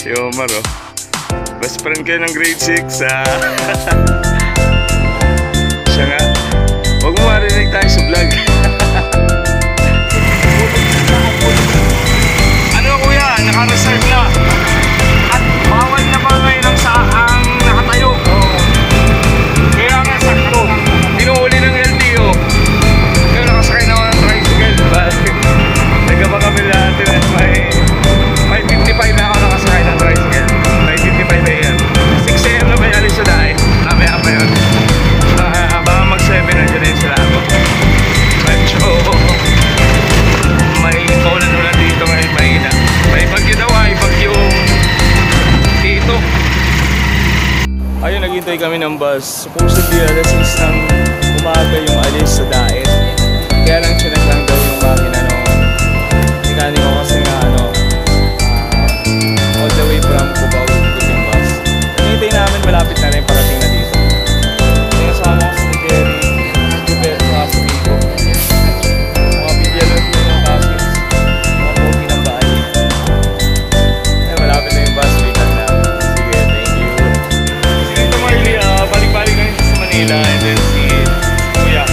Si Omar, oh. Best friend kayo ng grade 6, ah. Siya nga. Huwag mo marinig tayo sa vlog. Ano kuya, naka-reserve na. At bawal na ba ngayon ang saang nakatayo? Kaya nga sakto. Pinuuli ng LTO. Ngayon nakasakay na ako ng tricycle. Nagkaba kami natin at may 55 na ako nakasakay ng tricycle. May 55 AM. 6 AM na may alis sa dahil. Namaya pa yun. Baka mag-7 na dyan yun sila ako. Medyo may paulan-ulan dito ngayon mahina. May bagyo daw ay bagyong dito. Ayun, naghintay kami ng bus. Supposedly alas 6 ng umaga yung alis sa dahil. Kaya lang chinek lang daw yung makina nung mekaniko kasi nga all the way from Cubao ikot yung bus. Naghintay namin, malapit na rin parating na dito. Yung kasama ko sa Jerry, Jubel, sa Biko. Mga pidyalo ng Casis, mga pogi ng bahay. Ay, malapit na yung bus, wait lang na. Sige, thank you. Si Nito Marley, balik-balik na rin sa Manila, and then si Kuya.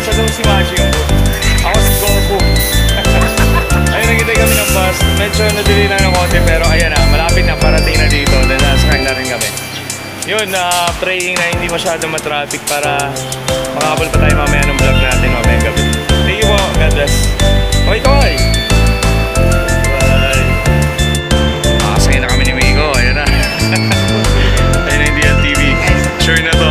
Siya daw si Machi yung po. Ako si Goku. Ayun, naghintay kami ng bus. Medyo na-delay na ng konti, pero ayan na, malapit na, parating na dito. Then nasakay na rin kami. Yun, praying na hindi masyado matraffic para makakabal pa tayo mamaya ng vlog natin mamayang gabi. Thank you po, God bless. Okay, kawai! Bye! Makasakay na kami ni Migo, ayan na. Ayun na yung DLTV. Sure na to.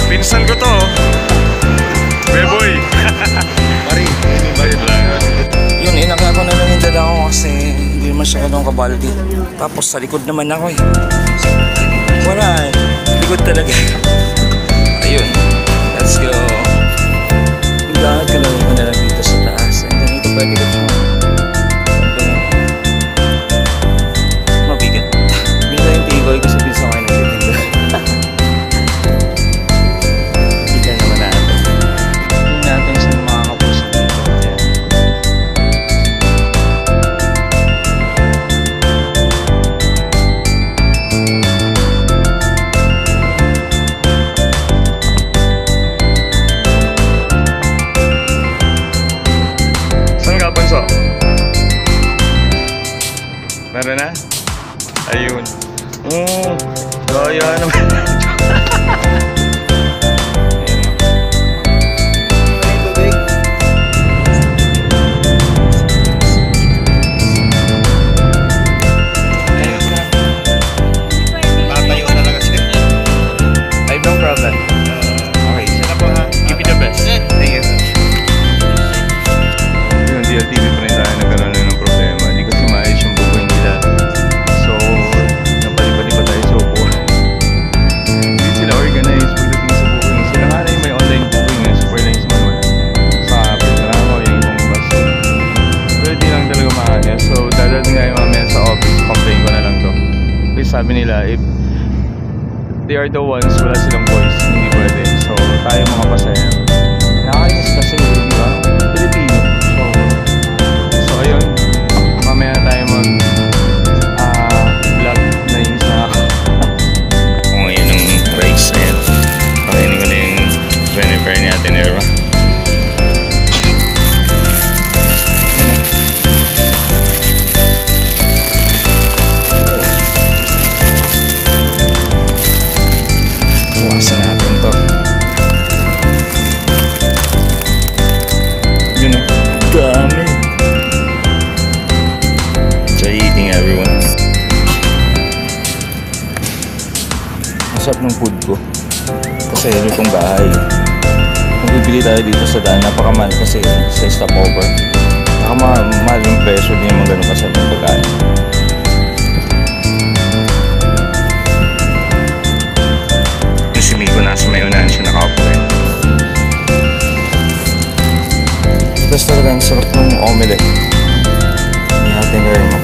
Pinsan ko to, Beboy. Mari, yun, inaka ko na lang yung dala ko kasi hindi naman siya ganun kabaldi. Tapos sa likod naman ako eh. Wala eh, likod talaga. Ayun, let's go. Lahat ka lang na lang dito sa taas. And then ito pwede ko siya mabigat. Bila yung tigoy ko sa pizza kayo nagtitinda. Meron na? Ayun. Gaya naman. Tatayo talaga siya. I have no problem. Okay, siya na po ha. Give me the best. Thank you. Yung DLTV pa rin tayo nagkaroon ng problema. Hindi kasi maayos yung bubuin nila. So, napalipad pa tayo sa upuan. Hindi sila organized pagdating sa bubuin. Sila nga na yung may online bubuin yung Superlines Manual. Sa Petramo, yung ibang bus. Pero di lang talaga maayos. So, dadating nga yung mamaya sa office. Complain ko na lang to. Kasi sabi nila, if they are the ones, wala silang voice. Hindi pwede. So, tayo mga pasaya. Nakakainis kasi, di ba? Pilipino. So ayun, mamaya tayo mag vlog. Nainis na ako. Kung ngayon ang rice na yan, pakainin ko na yung Jennifer ni Ate Nerva. Bukasan natin to. Yun o, dami. Eating everyone. Masarap ng food ko. Kasi ano itong bahay. Kung bibili tayo dito sa daan, napakamahal kasi sa stopover. Nakamahal yung presyo, din naman ganun kasarap ng pagkain. Yung si Miko nasa may unahan siya nakaupo eh. Tapos talaga ang sarap ng omelette. Yeah, thank you very much.